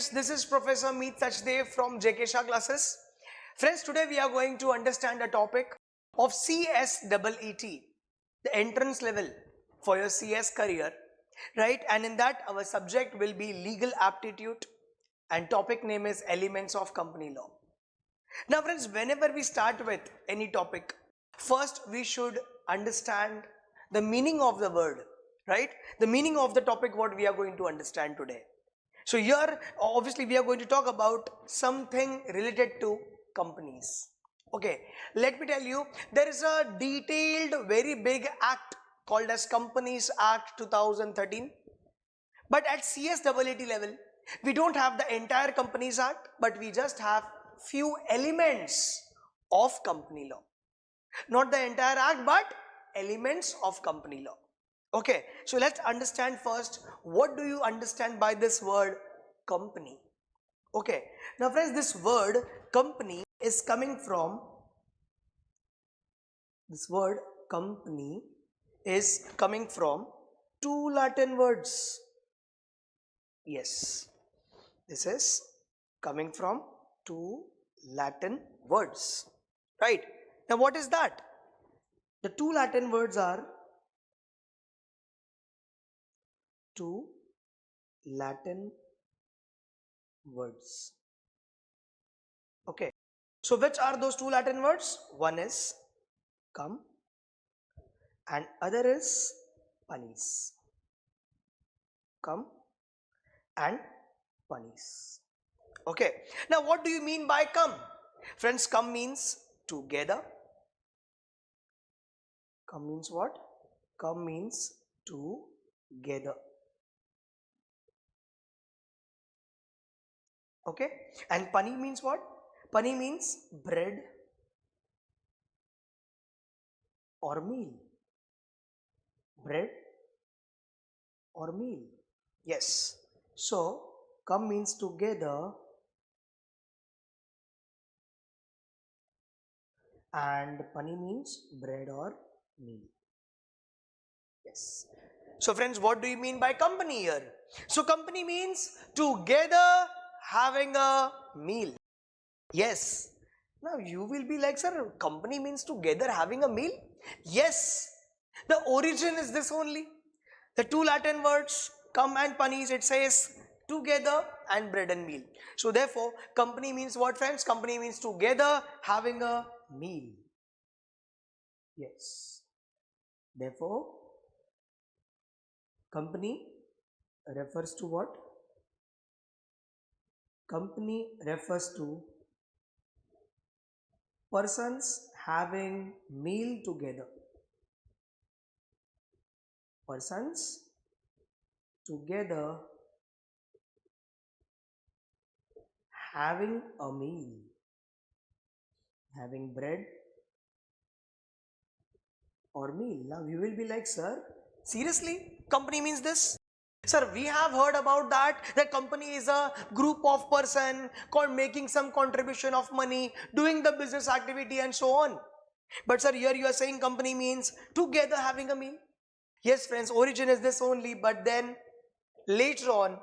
friends, this is Professor Meet Sachdev from JK Shah classes. Friends, today we are going to understand a topic of CSEET, the entrance level for your CS career, right? And in that our subject will be legal aptitude and topic name is elements of company law. Now friends, whenever we start with any topic, first we should understand the meaning of the word, right? The meaning of the topic what we are going to understand today. So here obviously we are going to talk about something related to companies. Okay, let me tell you, there is a detailed very big act called as Companies Act 2013. But at CSEET level, we don't have the entire Companies Act, but we just have few elements of company law. Not the entire act, but elements of company law. Okay, so let's understand first, what do you understand by this word company? Okay, now friends, this word company is coming from, two Latin words. Yes, this is coming from two Latin words, right? Now what is that? The two Latin words are two Latin words. Okay, so which are those two Latin words? One is cum and other is panis. Cum and panis. Okay, now what do you mean by cum? Friends, cum means together. Cum means what? Cum means together. Okay, and pani means what? Pani means bread or meal. Bread or meal. Yes. So cum means together and pani means bread or meal. Yes. So friends, what do you mean by company here? So company means together having a meal. Yes. Now you will be like, sir, company means together having a meal? Yes. The origin is this only. The two Latin words, cum and panis, it says together and bread and meal. So therefore, company means what, friends? Company means together having a meal. Yes. Therefore, company refers to what? Company refers to persons having meal together. Persons together having a meal, having bread or meal. Now you will be like, sir, seriously, company means this? Sir, we have heard about that company is a group of person called making some contribution of money, doing the business activity and so on. But sir, here you are saying company means together having a meal. Yes friends, origin is this only, but then later on,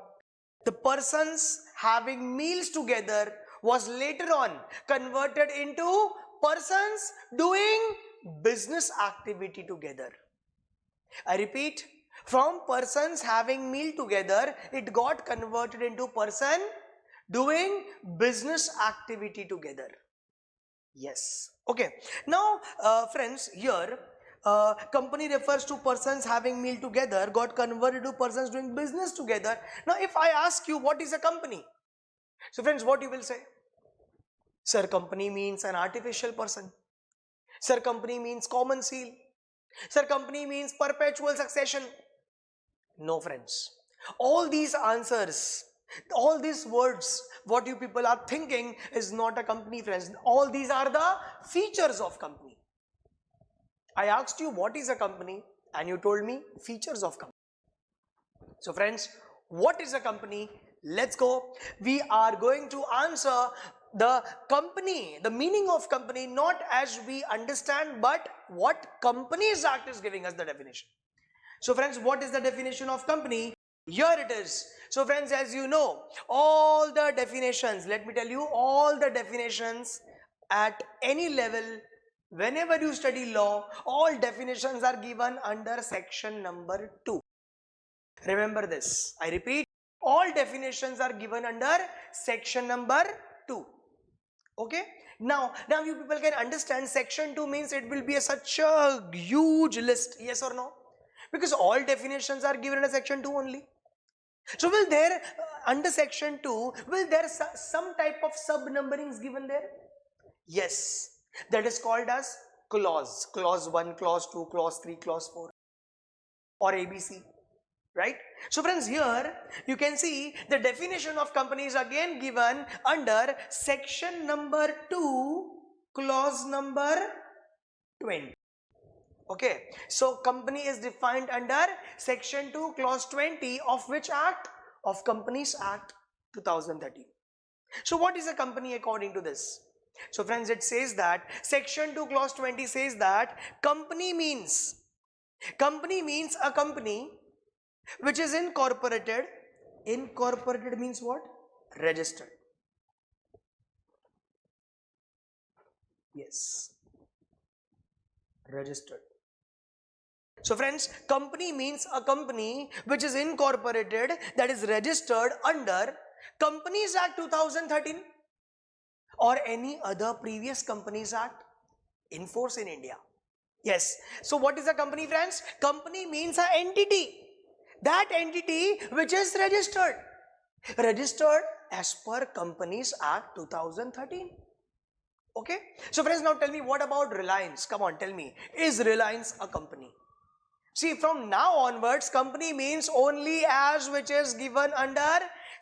the persons having meals together was later on converted into persons doing business activity together. I repeat, from persons having meal together, it got converted into person doing business activity together. Yes. Okay. Now, friends, here company refers to persons having meal together, got converted to persons doing business together. Now, if I ask you what is a company? So, friends, what you will say? Sir, company means an artificial person. Sir, company means common seal. Sir, company means perpetual succession. No, friends. All these answers, all these words, what you people are thinking is not a company, friends. All these are the features of company. I asked you what is a company and you told me features of company. So friends, what is a company? Let's go. We are going to answer the company, the meaning of company, not as we understand, but what Companies Act is giving us the definition. So friends, what is the definition of company? Here it is. So friends, as you know, all the definitions, let me tell you, all the definitions at any level, whenever you study law, all definitions are given under section number 2. Remember this. I repeat, all definitions are given under section number 2. Okay. Now you people can understand section 2 means it will be such a huge list. Yes or no? Because all definitions are given in section 2 only. So will there under section 2, will there some type of sub numberings given there? Yes, that is called as clause. Clause 1, clause 2, clause 3, clause 4 or ABC, right? So friends, here you can see the definition of company is again given under section number 2, clause number 20. Okay, so company is defined under section 2 clause 20 of which act? Of Companies Act 2013. So what is a company according to this? So friends, it says that section 2 clause 20 says that company means a company which is incorporated. Incorporated means what? Registered. Yes, registered. So friends, company means a company which is incorporated, that is registered under Companies Act 2013 or any other previous Companies Act in force in India. Yes. So what is a company, friends? Company means an entity. That entity which is registered. Registered as per Companies Act 2013. Okay. So friends, now tell me, what about Reliance? Come on, tell me. Is Reliance a company? See, from now onwards, company means only as which is given under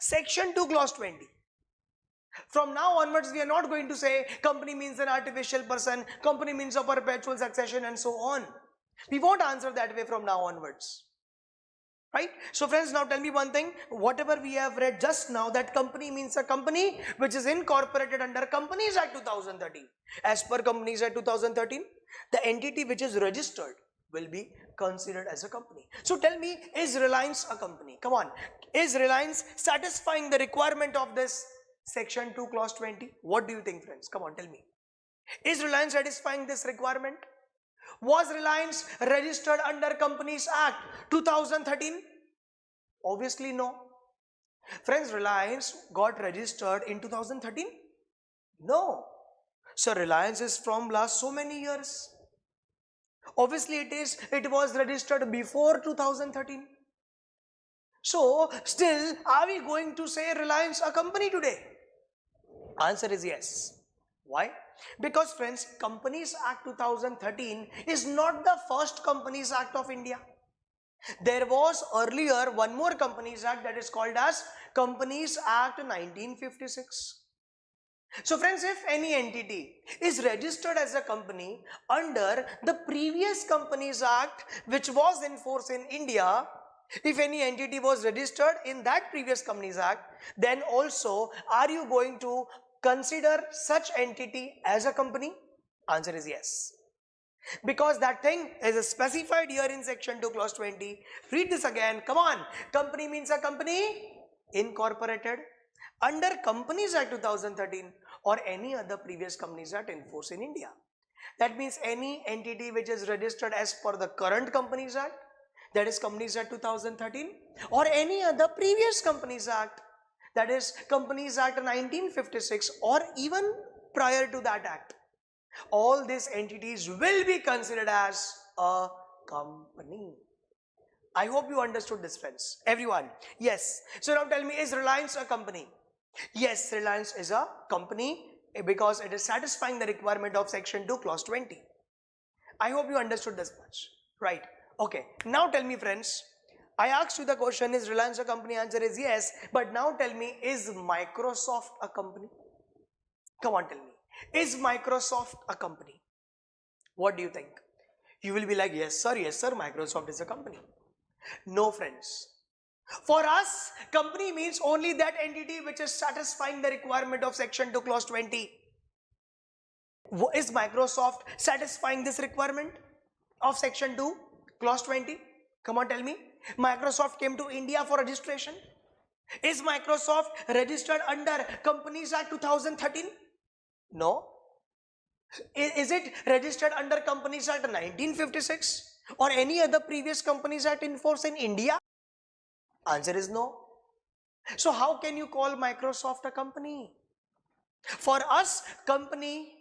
section 2 clause 20. From now onwards, we are not going to say company means an artificial person, company means a perpetual succession and so on. We won't answer that way from now onwards. Right? So friends, now tell me one thing, whatever we have read just now, that company means a company which is incorporated under Companies Act 2013. As per Companies Act 2013, the entity which is registered will be considered as a company. So tell me, is Reliance a company? Come on. Is Reliance satisfying the requirement of this section 2 clause 20? What do you think, friends? Come on, tell me. Is Reliance satisfying this requirement? Was Reliance registered under Companies Act 2013? Obviously no. Friends, Reliance got registered in 2013? No. So Reliance is from last so many years. Obviously it was registered before 2013. So still, are we going to say Reliance a company today? Answer is yes. Why? Because friends, Companies Act 2013 is not the first Companies Act of India. There was earlier one more Companies Act, that is called as Companies Act 1956. So friends, if any entity is registered as a company under the previous Companies Act which was in force in India, if any entity was registered in that previous Companies Act, then also are you going to consider such entity as a company? Answer is yes. Because that thing is specified here in section 2 clause 20. Read this again. Come on. Company means a company incorporated under Companies Act 2013 or any other previous Companies Act in force in India. That means any entity which is registered as per the current Companies Act, that is Companies Act 2013, or any other previous Companies Act, that is Companies Act 1956, or even prior to that act. All these entities will be considered as a company. I hope you understood this, friends. Everyone. Yes. So now tell me, is Reliance a company? Yes, Reliance is a company because it is satisfying the requirement of section 2 clause 20. I hope you understood this much. Right. Okay. Now tell me, friends, I asked you the question, is Reliance a company? Answer is yes. But now tell me, is Microsoft a company? Come on, tell me. Is Microsoft a company? What do you think? You will be like, yes sir, Microsoft is a company. No, friends. For us, company means only that entity which is satisfying the requirement of section 2 clause 20. Is Microsoft satisfying this requirement of section 2 clause 20? Come on, tell me. Microsoft came to India for registration? Is Microsoft registered under Companies Act 2013? No. Is it registered under Companies Act 1956 or any other previous Companies Act in force in India? Answer is no. So how can you call Microsoft a company? For us, company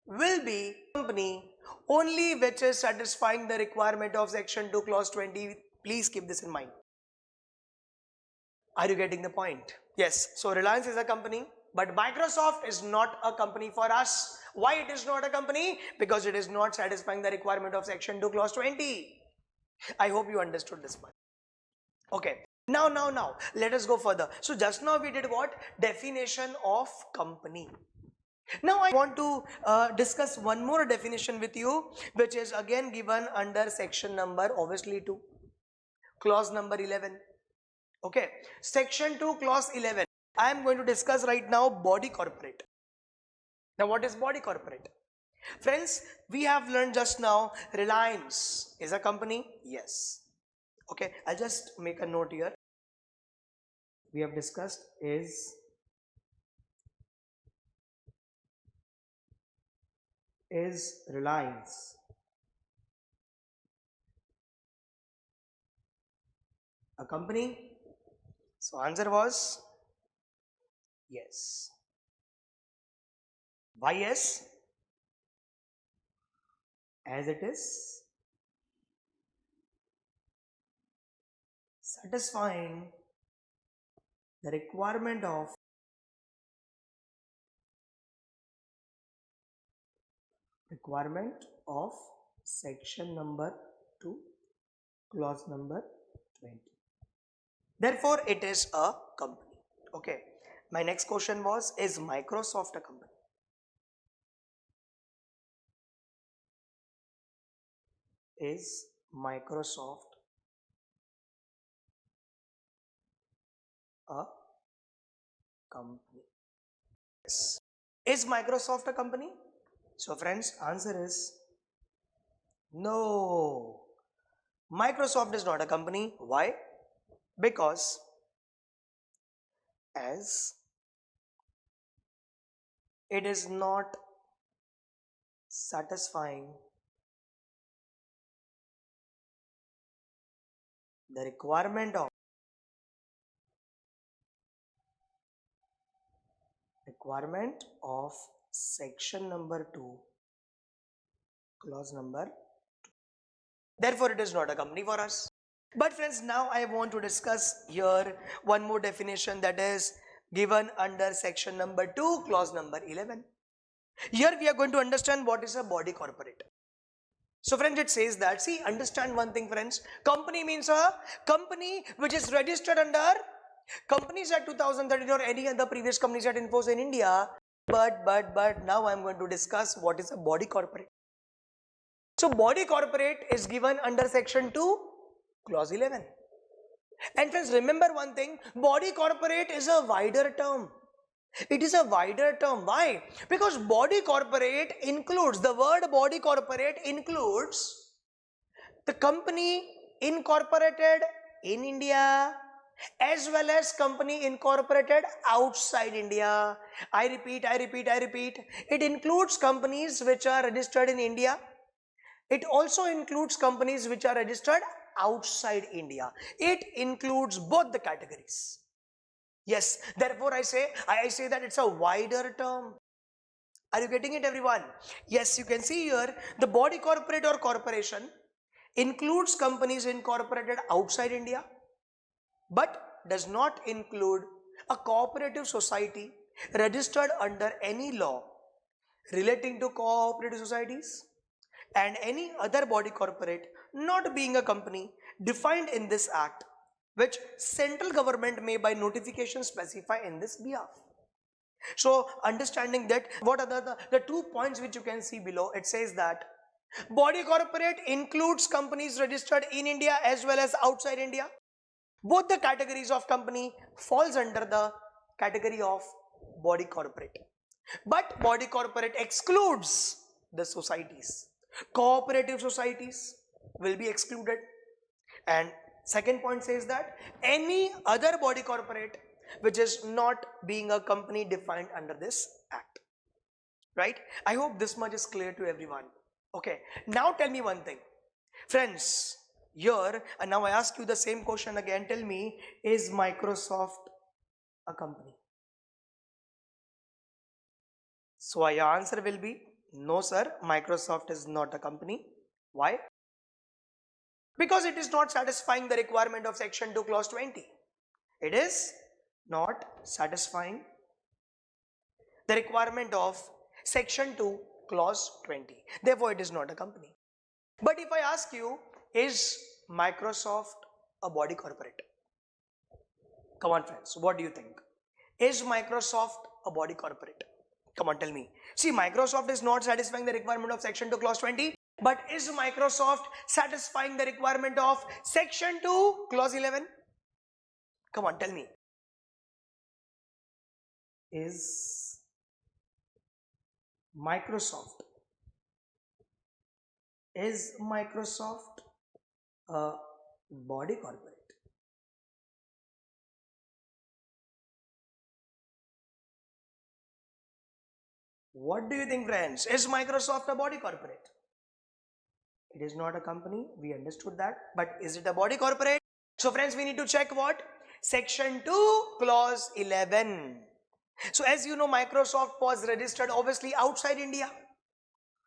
will be company only which is satisfying the requirement of section 2 clause 20. Please keep this in mind. Are you getting the point? Yes. So Reliance is a company, but Microsoft is not a company for us. Why it is not a company? Because it is not satisfying the requirement of section 2 clause 20. I hope you understood this part. Okay. Now, let us go further. So just now we did what? Definition of company. Now I want to discuss one more definition with you, which is again given under section number obviously 2, clause number 11. Okay, section 2 clause 11. I am going to discuss right now body corporate. Now what is body corporate? Friends, we have learned just now Reliance is a company. Yes. Okay, I'll just make a note here. We have discussed is Reliance a company? So answer was yes. Why yes? As it is satisfying the requirement of section number 2 clause number 20. Therefore it is a company. Okay, my next question was, is Microsoft a company? Is Microsoft a company? Yes. Is Microsoft a company? So friends, answer is no. Microsoft is not a company. Why? Because as it is not satisfying the requirement of section number 2 clause number 2. Therefore it is not a company for us. But friends, now I want to discuss here one more definition that is given under section number 2 clause number 11. Here we are going to understand what is a body corporate. So friends, it says that, see, understand one thing friends, company means a company which is registered under Companies Act 2013 or any other previous Companies Act in force in India. But now I am going to discuss what is a body corporate. So body corporate is given under section 2 clause 11. And friends, remember one thing, body corporate is a wider term. It is a wider term. Why? Because body corporate includes, the word body corporate includes the company incorporated in India as well as company incorporated outside India. I repeat. It includes companies which are registered in India. It also includes companies which are registered outside India. It includes both the categories. Yes, therefore I say that it's a wider term. Are you getting it, everyone? Yes, you can see here the body corporate or corporation includes companies incorporated outside India, but does not include a cooperative society registered under any law relating to cooperative societies and any other body corporate not being a company defined in this act, which central government may by notification specify in this behalf. So understanding that, what are the 2 points which you can see below, it says that body corporate includes companies registered in India as well as outside India. Both the categories of company falls under the category of body corporate. But body corporate excludes the societies. Cooperative societies will be excluded, and Second point says that any other body corporate which is not being a company defined under this act. Right? I hope this much is clear to everyone. Okay. Now tell me one thing. Friends, here, and now I ask you the same question again. Tell me, is Microsoft a company? So your answer will be, no sir, Microsoft is not a company. Why? Because it is not satisfying the requirement of section 2 clause 20. It is not satisfying the requirement of section 2 clause 20. Therefore, it is not a company. But if I ask you, is Microsoft a body corporate? Come on friends, what do you think? Is Microsoft a body corporate? Come on, tell me. See, Microsoft is not satisfying the requirement of section 2 clause 20, but is Microsoft satisfying the requirement of section 2 clause 11? Come on, tell me. Is Microsoft a body corporate? What do you think, friends? Is Microsoft a body corporate? It is not a company, we understood that, but is it a body corporate? So friends, we need to check what? Section 2 clause 11. So as you know, Microsoft was registered obviously outside India,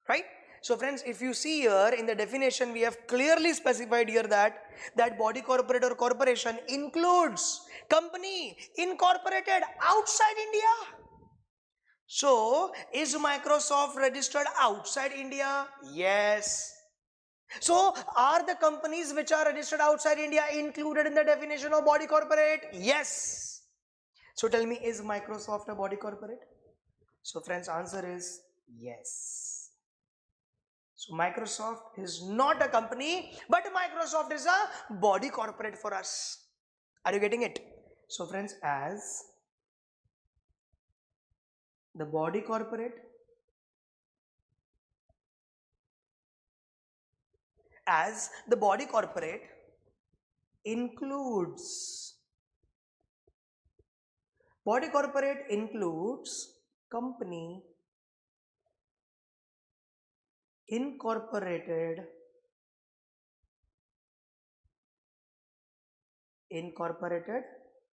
right? So friends, if you see here in the definition, we have clearly specified here that body corporate or corporation includes company incorporated outside India. So is Microsoft registered outside India? Yes. So are the companies which are registered outside India included in the definition of body corporate? Yes. So tell me, is Microsoft a body corporate? So friends, answer is yes. So Microsoft is not a company, but Microsoft is a body corporate for us. Are you getting it? So friends, as the body corporate includes company incorporated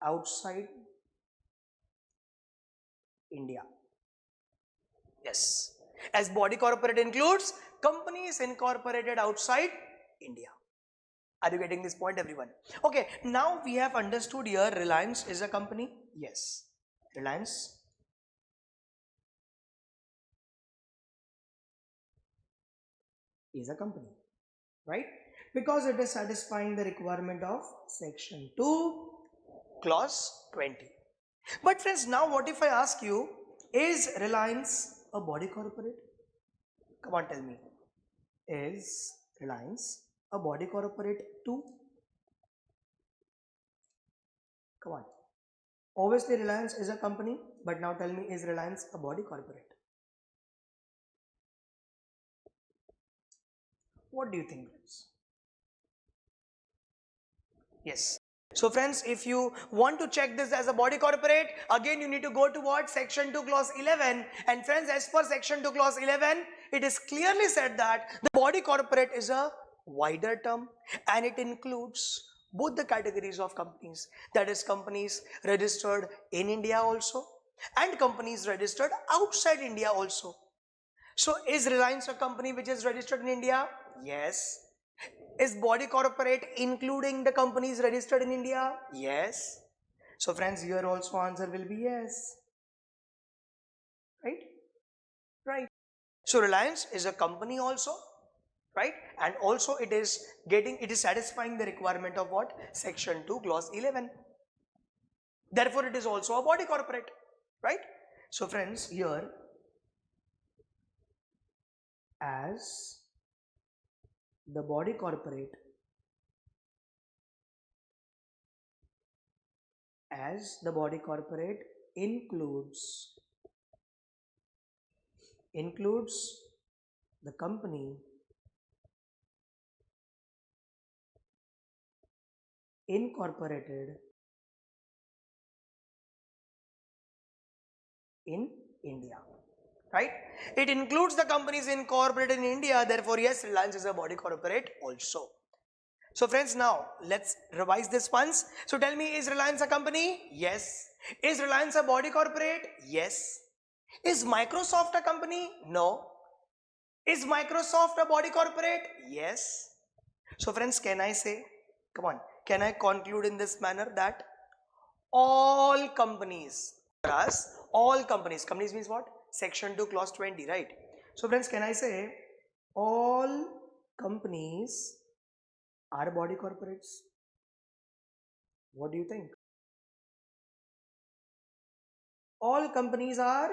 outside India. Yes, as body corporate includes companies incorporated outside India. Are you getting this point, everyone? Okay, now we have understood here Reliance is a company. Yes, Reliance is a company, right? Because it is satisfying the requirement of section 2 clause 20. But friends, now what if I ask you, is Reliance a body corporate? Come on, tell me. Is Reliance a body corporate too? Come on. Obviously, Reliance is a company, but now tell me, is Reliance a body corporate? What do you think, friends? Yes. So friends, if you want to check this as a body corporate, again you need to go to what? Section 2 clause 11. And friends, as per section 2 clause 11, it is clearly said that the body corporate is a wider term and it includes both the categories of companies, that is companies registered in India also and companies registered outside India also. So is Reliance a company which is registered in India? Yes. Is body corporate including the companies registered in India? Yes. So friends, here also answer will be yes. Right? Right. So Reliance is a company also, right? And also it is satisfying the requirement of what? Section 2 clause 11. Therefore, it is also a body corporate, right? So friends, here as the body corporate includes the company incorporated in India, right? It includes the companies incorporated in India. Therefore, yes, Reliance is a body corporate also. So friends, now let's revise this once. So tell me, is Reliance a company? Yes. Is Reliance a body corporate? Yes. Is Microsoft a company? No. Is Microsoft a body corporate? Yes. So friends, can I say, come on, can I conclude in this manner that all companies, for us, all companies, companies means what? Section 2 clause 20, right? So friends, can I say all companies are body corporates? What do you think? All companies are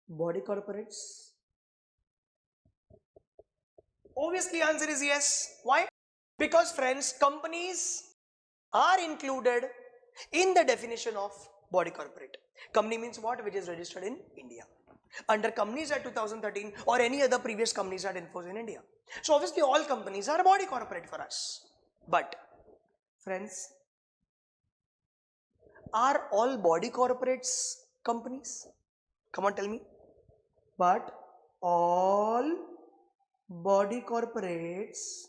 body corporates? Obviously answer is yes. Why? Because friends, companies are included in the definition of body corporate. Company means what? Which is registered in India under Companies Act 2013 or any other previous Companies Act enforced in India. So obviously all companies are body corporate for us. But friends, are all body corporates companies? Come on, tell me. But all body corporates,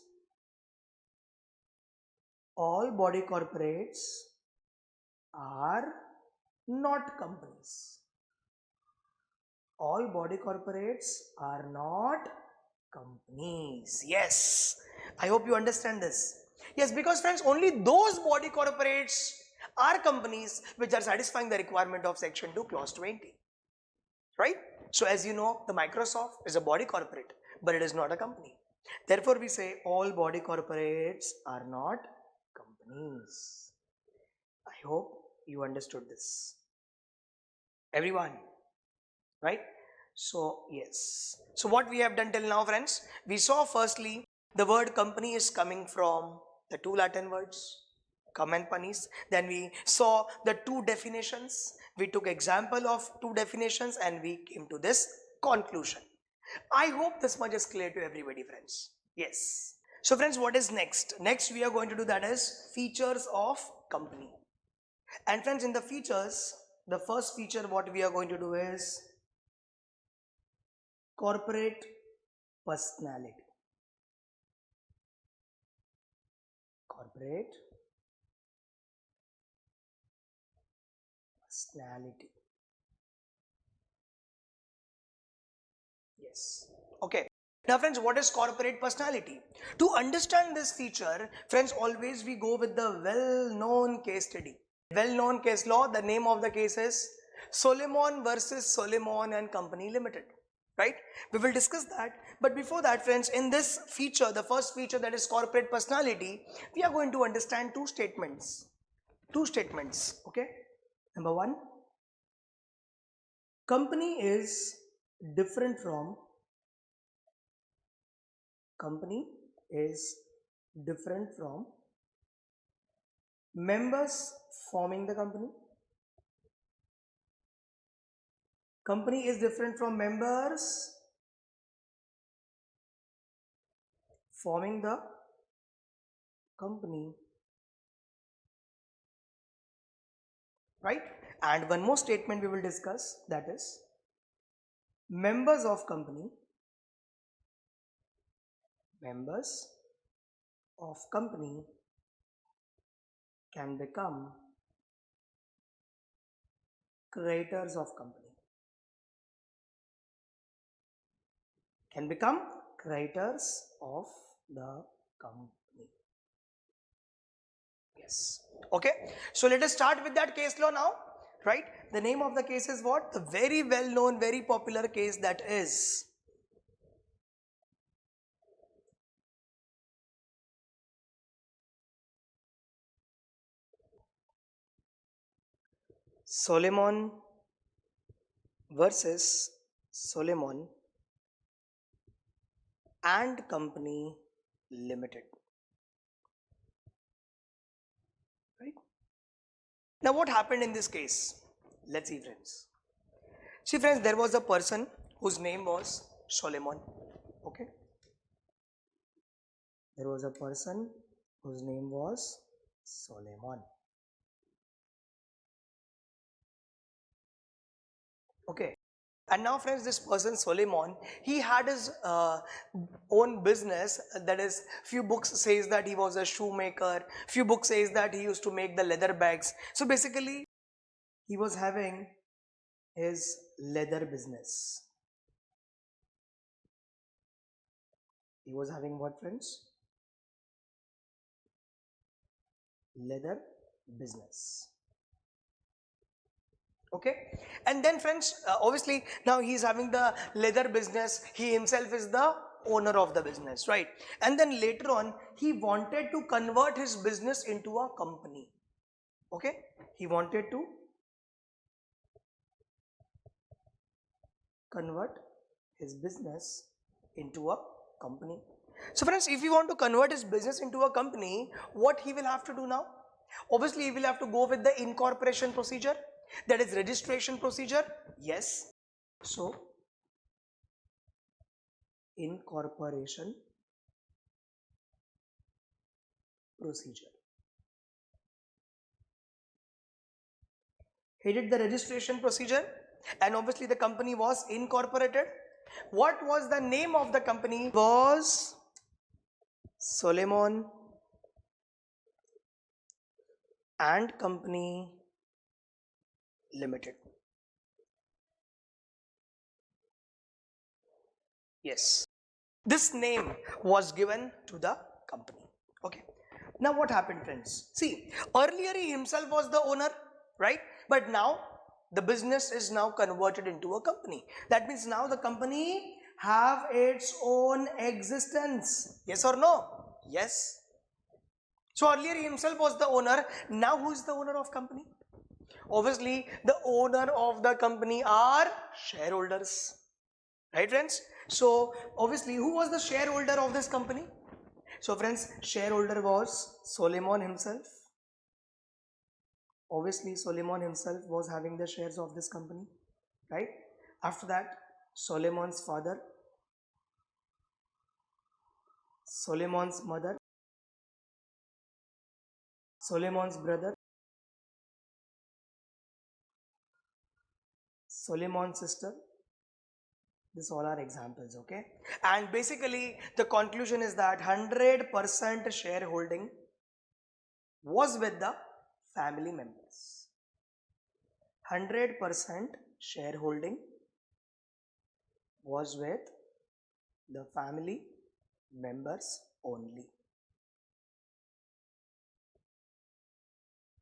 all body corporates are not companies. All body corporates are not companies. Yes, I hope you understand this. Yes, because friends, only those body corporates are companies which are satisfying the requirement of section 2 clause 20, right? So as you know, the Microsoft is a body corporate, but it is not a company. Therefore we say all body corporates are not companies. I hope you understood this, everyone, right? So yes, so what we have done till now, friends, we saw firstly the word company is coming from the two Latin words come and panis. Then we saw the two definitions, we took example of two definitions and we came to this conclusion. I hope this much is clear to everybody, friends. Yes. So friends, what is next? Next we are going to do that is features of company. And friends, in the features, the first feature what we are going to do is corporate personality. Corporate personality. Yes. Okay. Now friends, what is corporate personality? To understand this feature, friends, always we go with the well-known case study. Well-known case law, the name of the case is Solomon versus Solomon and Company Limited. Right? We will discuss that. But before that, friends, in this feature, the first feature, that is corporate personality, we are going to understand two statements. Two statements. Okay? Number one, company is different from members forming the company. Company is different from members forming the company, right? And one more statement we will discuss, that is members of company can become creators of company. Can become creators of the company. Yes. Okay. So let us start with that case law now. Right? The name of the case is what? The very well known, very popular case, that is Solomon versus Solomon and Company Limited. Right? Now what happened in this case? Let's see, friends. See, friends, there was a person whose name was Solomon. Okay? There was a person whose name was Soleiman. Okay. And now, friends, this person Soleiman, he had his own business. That is, few books says that he was a shoemaker. Few books says that he used to make the leather bags. So basically, he was having his leather business. He was having what, friends? Leather business. Okay, and then friends, obviously now he's having the leather business. He himself is the owner of the business, right? And then later on he wanted to convert his business into a company. Okay, he wanted to convert his business into a company. So friends, if you want to convert his business into a company, what he will have to do now? Obviously he will have to go with the incorporation procedure, that is registration procedure. Yes, so incorporation procedure. He did the registration procedure and obviously the company was incorporated. What was the name of the company? Was Soleiman and Company Limited. Yes, this name was given to the company. Okay, now what happened, friends? See, earlier he himself was the owner, right? But now the business is now converted into a company. That means now the company have its own existence. Yes or no? Yes. So earlier he himself was the owner. Now who is the owner of company? Obviously the owner of the company are shareholders, right friends? So obviously who was the shareholder of this company? So friends, shareholder was Soleiman himself. Obviously Soleiman himself was having the shares of this company, right? After that, Soleiman's father, Soleiman's mother, Soleiman's brother, Soleiman's sister. These all are examples, okay? And basically the conclusion is that 100% shareholding was with the family members. 100% shareholding was with the family members only.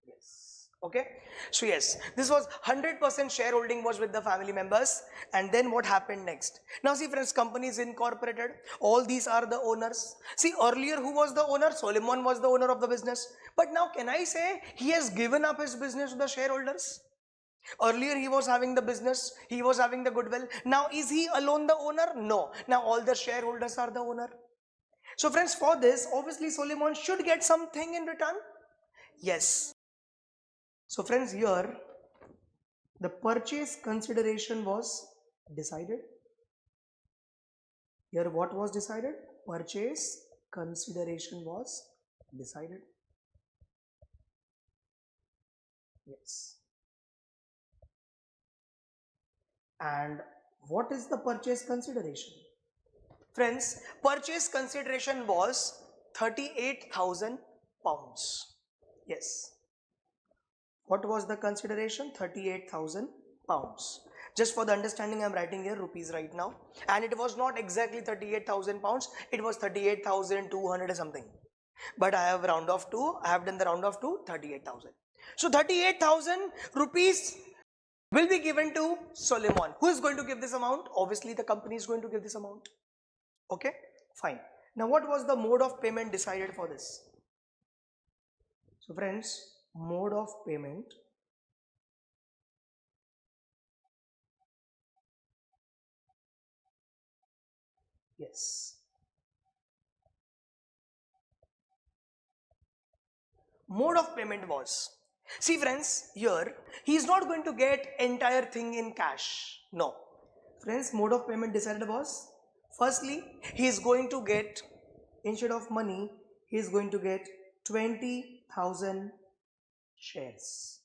Yes. Okay. So yes, this was 100% shareholding was with the family members. And then what happened next? Now see friends, company is incorporated. All these are the owners. See, earlier who was the owner? Soleiman was the owner of the business. But now can I say he has given up his business to the shareholders? Earlier he was having the business, he was having the goodwill. Now is he alone the owner? No. Now all the shareholders are the owner. So friends, for this obviously Soleiman should get something in return. Yes. So friends, here the purchase consideration was decided. Here what was decided? Purchase consideration was decided. Yes. And what is the purchase consideration? Friends, purchase consideration was 38,000 pounds. Yes. What was the consideration? 38,000 pounds. Just for the understanding, I am writing here rupees right now. And it was not exactly 38,000 pounds. It was 38,200 or something. But I have done the round off to 38,000. So 38,000 rupees will be given to Soleiman. Who is going to give this amount? Obviously the company is going to give this amount. Okay, fine. Now what was the mode of payment decided for this? So friends, mode of payment yes. Mode of payment was, see friends, here he is not going to get entire thing in cash. No. Friends, mode of payment decided was, firstly, he is going to get, instead of money, he is going to get 20 20,000 shares.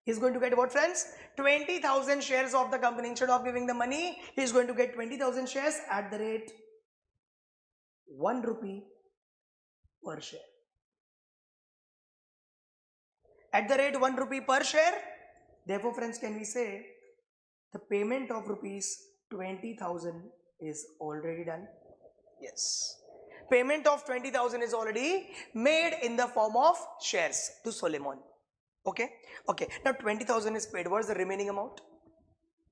He's going to get what, friends? 20,000 shares of the company. Instead of giving the money, he's going to get 20,000 shares at the rate 1 rupee per share. At the rate 1 rupee per share, therefore, friends, can we say the payment of rupees 20,000 is already done? Yes. Payment of 20,000 is already made in the form of shares to Solomon. Okay. Okay. Now 20,000 is paid. What is the remaining amount?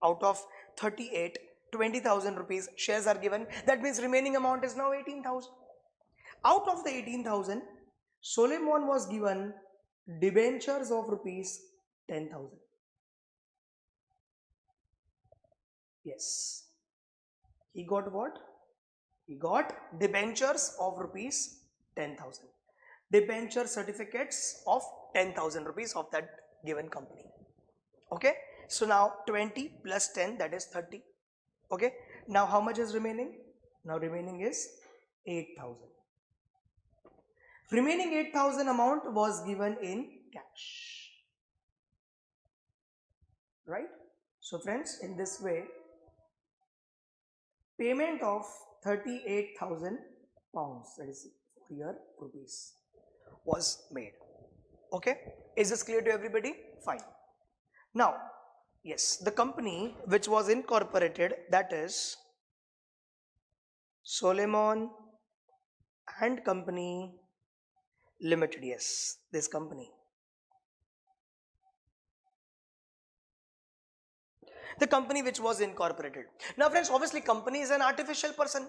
Out of 38, 20,000 rupees shares are given. That means remaining amount is now 18,000. Out of the 18,000, Solomon was given debentures of rupees 10,000. Yes. He got what? He got debentures of rupees 10,000. Debenture certificates of 10,000 rupees of that given company. Okay. So now 20 plus 10, that is 30. Okay. Now how much is remaining? Now remaining is 8,000. Remaining 8,000 amount was given in cash. Right. So friends, in this way, payment of 38,000 pounds, that is here rupees, was made. Okay. Is this clear to everybody? Fine. Now, yes, the company which was incorporated, that is Solomon and Company Limited. Yes, this company. The company which was incorporated. Now friends, obviously company is an artificial person.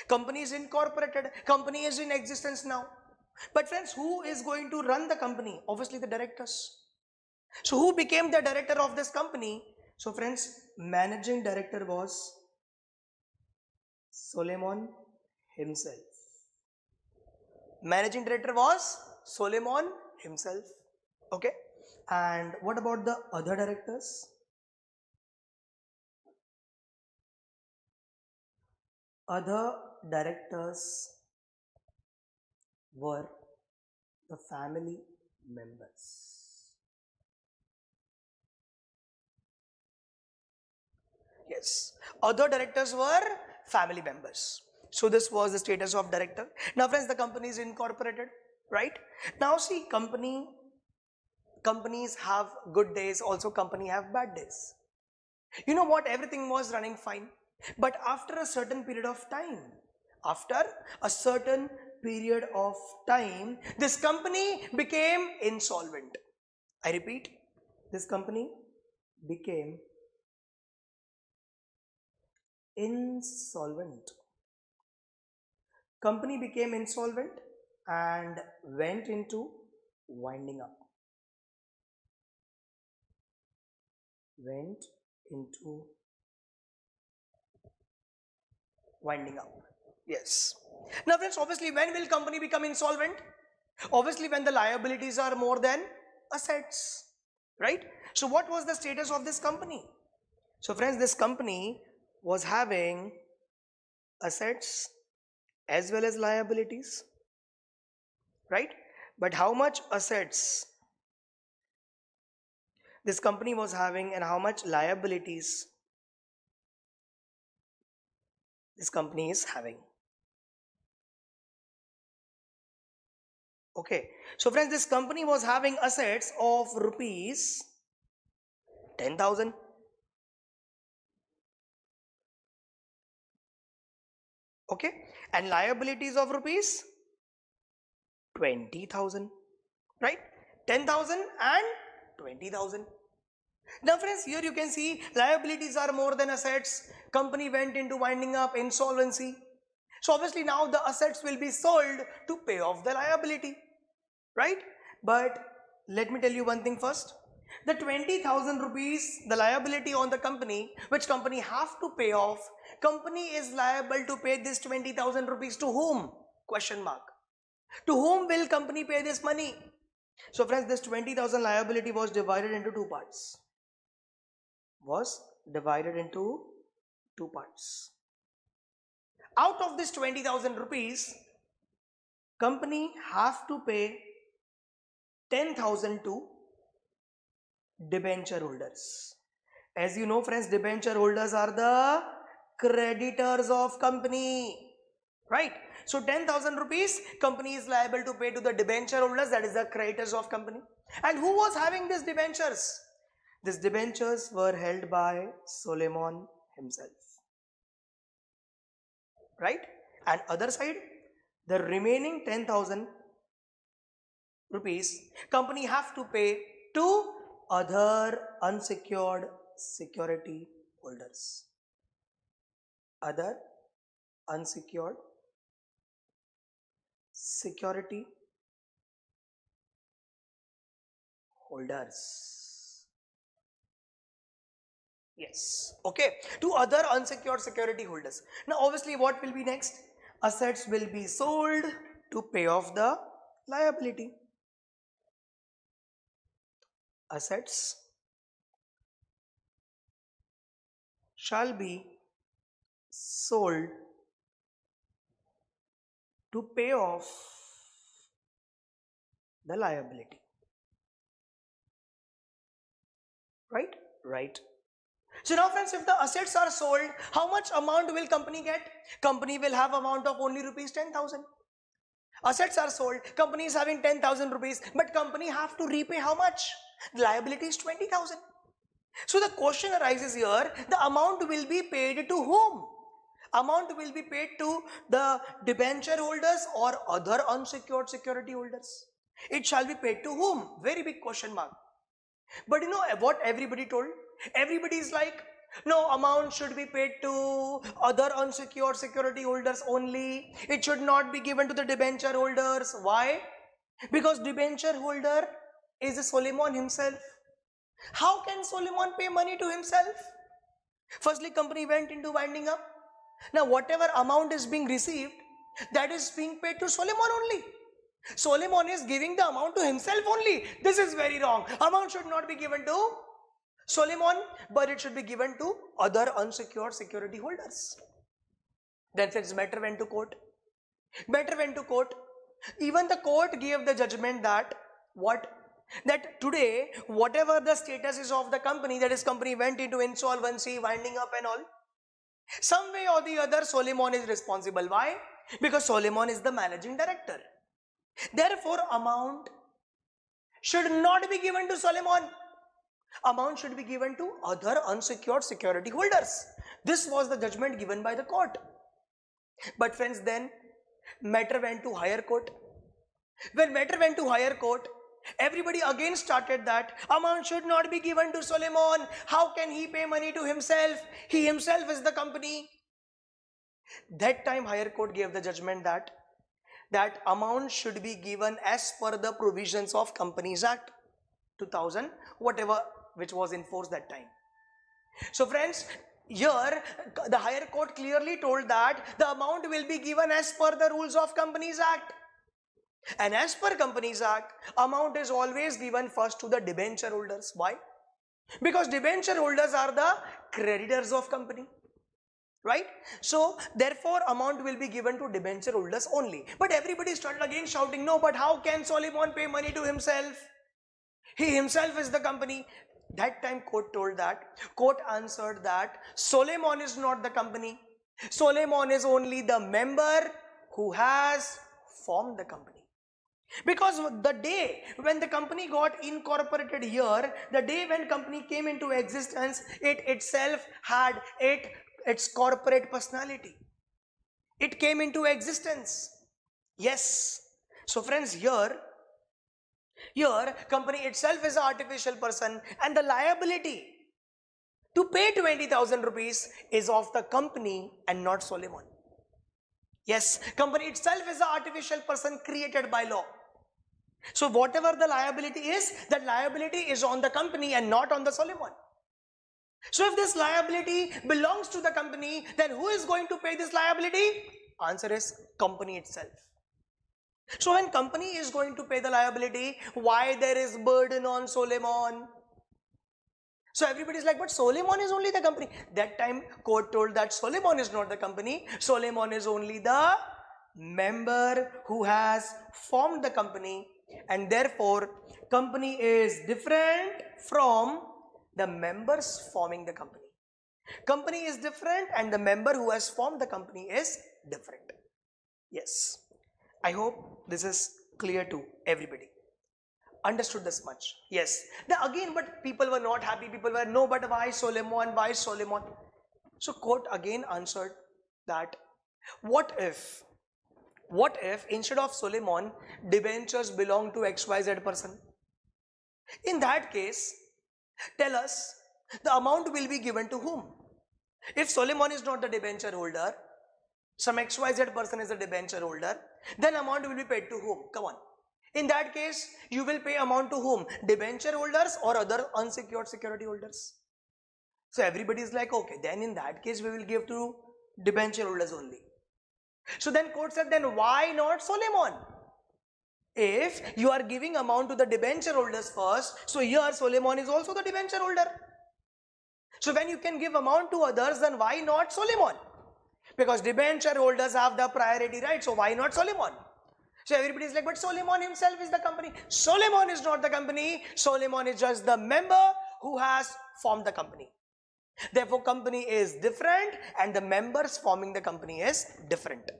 Company is incorporated. Company is in existence now. But friends, who is going to run the company? Obviously the directors. So who became the director of this company? So friends, managing director was Solomon himself. Managing director was Solomon himself. Okay. And what about the other directors? Other directors were the family members. Yes, other directors were family members. So this was the status of director. Now friends, the company is incorporated, right? Now see, companies have good days, also company have bad days. You know what, everything was running fine. But after a certain period of time, this company became insolvent. I repeat, this company became insolvent. Company became insolvent and went into winding up. Went into winding up. Yes. Now friends, obviously when will company become insolvent? Obviously when the liabilities are more than assets, right? So what was the status of this company? So friends, this company was having assets as well as liabilities, right? But how much assets this company was having and how much liabilities this company is having? Okay, so friends, this company was having assets of rupees 10,000. Okay, and liabilities of rupees 20,000, right? 10,000 and 20,000. Now friends, here you can see liabilities are more than assets. Company went into winding up, insolvency. So obviously now the assets will be sold to pay off the liability, right? But let me tell you one thing first. The 20,000 rupees, the liability on the company, which company have to pay off, company is liable to pay this 20,000 rupees to whom? Question mark. To whom will company pay this money? So friends, this 20,000 liability was divided into two parts. Out of this 20,000 rupees, company have to pay 10,000 to debenture holders. As you know, friends, debenture holders are the creditors of company, right? So 10,000 rupees company is liable to pay to the debenture holders, that is the creditors of company. And who was having these debentures? These debentures were held by Solomon himself, right? And other side, the remaining 10,000 rupees company have to pay to other unsecured security holders. Other unsecured security holders. Yes, okay, to other unsecured security holders. Now obviously what will be next? Assets will be sold to pay off the liability. Assets shall be sold to pay off the liability. Right? Right. So now friends, if the assets are sold, how much amount will company get? Company will have amount of only rupees 10,000. Assets are sold, company is having 10,000 rupees, but company have to repay how much? The liability is 20,000. So the question arises here, the amount will be paid to whom? Amount will be paid to the debenture holders or other unsecured security holders. It shall be paid to whom? Very big question mark. But you know what everybody told? Everybody is like, no, amount should be paid to other unsecured security holders only. It should not be given to the debenture holders. Why? Because debenture holder is Solomon himself. How can Solomon pay money to himself? Firstly, company went into winding up. Now whatever amount is being received, that is being paid to Solomon only. Solomon is giving the amount to himself only. This is very wrong. Amount should not be given to Solomon, but it should be given to other unsecured security holders. Then its matter went to court. Matter went to court. Even the court gave the judgment that what? That today, whatever the status is of the company, that is company went into insolvency, winding up and all, some way or the other Solomon is responsible. Why? Because Solomon is the managing director. Therefore, amount should not be given to Solomon. Amount should be given to other unsecured security holders. This was the judgment given by the court. But friends, then matter went to higher court. When matter went to higher court, everybody again started that amount should not be given to Solomon. How can he pay money to himself? He himself is the company. That time higher court gave the judgment that amount should be given as per the provisions of Companies Act 2000, whatever which was in force that time. So friends, here the higher court clearly told that the amount will be given as per the rules of Companies Act. And as per Companies Act, amount is always given first to the debenture holders. Why? Because debenture holders are the creditors of company. Right? So therefore amount will be given to debenture holders only. But everybody started again shouting, no, but how can Solomon pay money to himself? He himself is the company. That time court told that, court answered that Solomon is not the company. Solomon is only the member who has formed the company. Because the day when the company got incorporated here, the day when company came into existence, it itself had its corporate personality. It came into existence. Yes. So friends, here company itself is an artificial person, and the liability to pay 20,000 rupees is of the company and not Solomon. Yes, company itself is an artificial person created by law. So whatever the liability is, that liability is on the company and not on the Solomon. So if this liability belongs to the company, then who is going to pay this liability? Answer is company itself. So when company is going to pay the liability, why there is burden on Solomon? So everybody is like, but Solomon is only the company. That time court told that Solomon is not the company. Solomon is only the member who has formed the company, and therefore company is different from the members forming the company. Company is different and the member who has formed the company is different. Yes, I hope this is clear to everybody. Understood this much? Yes. Now again, but people were not happy. People were, no, but why Solomon? Why Solomon? So court again answered that what if instead of Solomon, debentures belong to XYZ person? In that case, tell us the amount will be given to whom? If Solomon is not the debenture holder, some XYZ person is the debenture holder, then amount will be paid to whom? Come on. In that case, you will pay amount to whom? Debenture holders or other unsecured security holders? So everybody is like, okay, then in that case, we will give to debenture holders only. So then court said, then why not Solomon? If you are giving amount to the debenture holders first, so here Solomon is also the debenture holder. So when you can give amount to others, then why not Solomon? Because debenture holders have the priority right, so why not Solomon? So everybody is like, but Solomon himself is the company. Solomon is not the company. Solomon is just the member who has formed the company. Therefore, company is different and the members forming the company is different.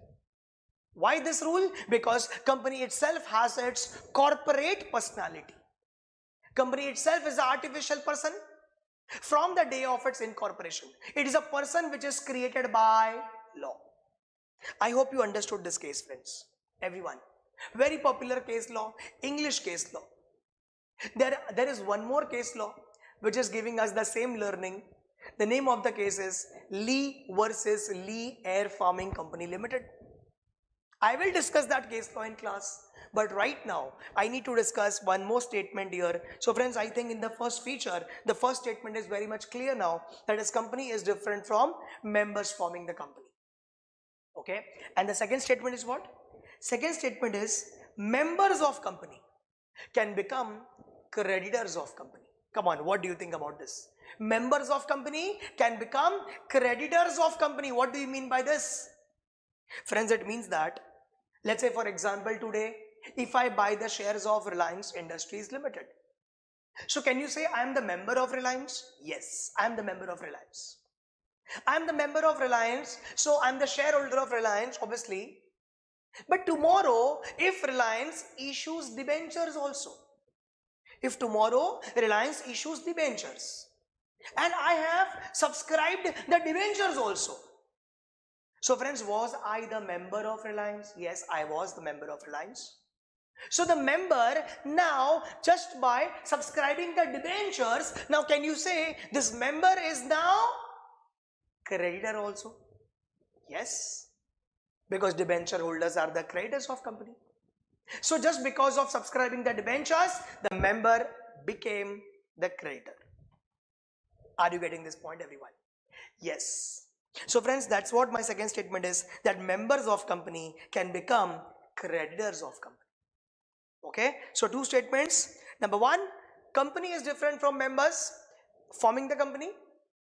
Why this rule? Because company itself has its corporate personality. Company itself is an artificial person from the day of its incorporation. It is a person which is created by law. I hope you understood this case, friends. Everyone. Very popular case law, English case law. There is one more case law which is giving us the same learning. The name of the case is Lee versus Lee Air Farming Company Limited. I will discuss that case law in class, but right now I need to discuss one more statement here. So friends, I think in the first feature, the first statement is very much clear now, that is company is different from members forming the company. Okay, and the second statement is what? Second statement is members of company can become creditors of company. Come on, what do you think about this? Members of company can become creditors of company. What do you mean by this? Friends, it means that, let's say for example today, if I buy the shares of Reliance Industries Limited, so can you say I am the member of Reliance? Yes, I am the member of Reliance. I am the member of Reliance, so I am the shareholder of Reliance, obviously. But tomorrow, if Reliance issues debentures also, if tomorrow Reliance issues debentures, and I have subscribed the debentures also. So friends, was I the member of Reliance? Yes, I was the member of Reliance. So the member now, just by subscribing the debentures, now can you say this member is now creditor also? Yes, because debenture holders are the creditors of company. So just because of subscribing the debentures, the member became the creditor. Are you getting this point, everyone? Yes. So friends, that's what my second statement is, that members of company can become creditors of company. Okay, so two statements. Number one, company is different from members forming the company,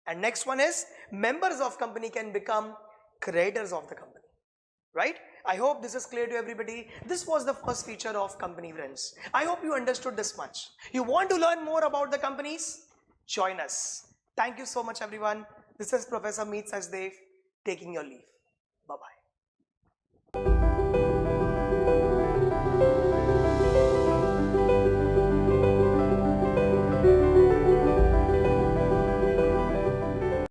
and next one is members of company can become creditors of the company. Right? I hope this is clear to everybody. This was the first feature of company, friends. I hope you understood this much. You want to learn more about the companies? Join us. Thank you so much, everyone. This is Professor Meet Sachdev taking your leave. Bye-bye.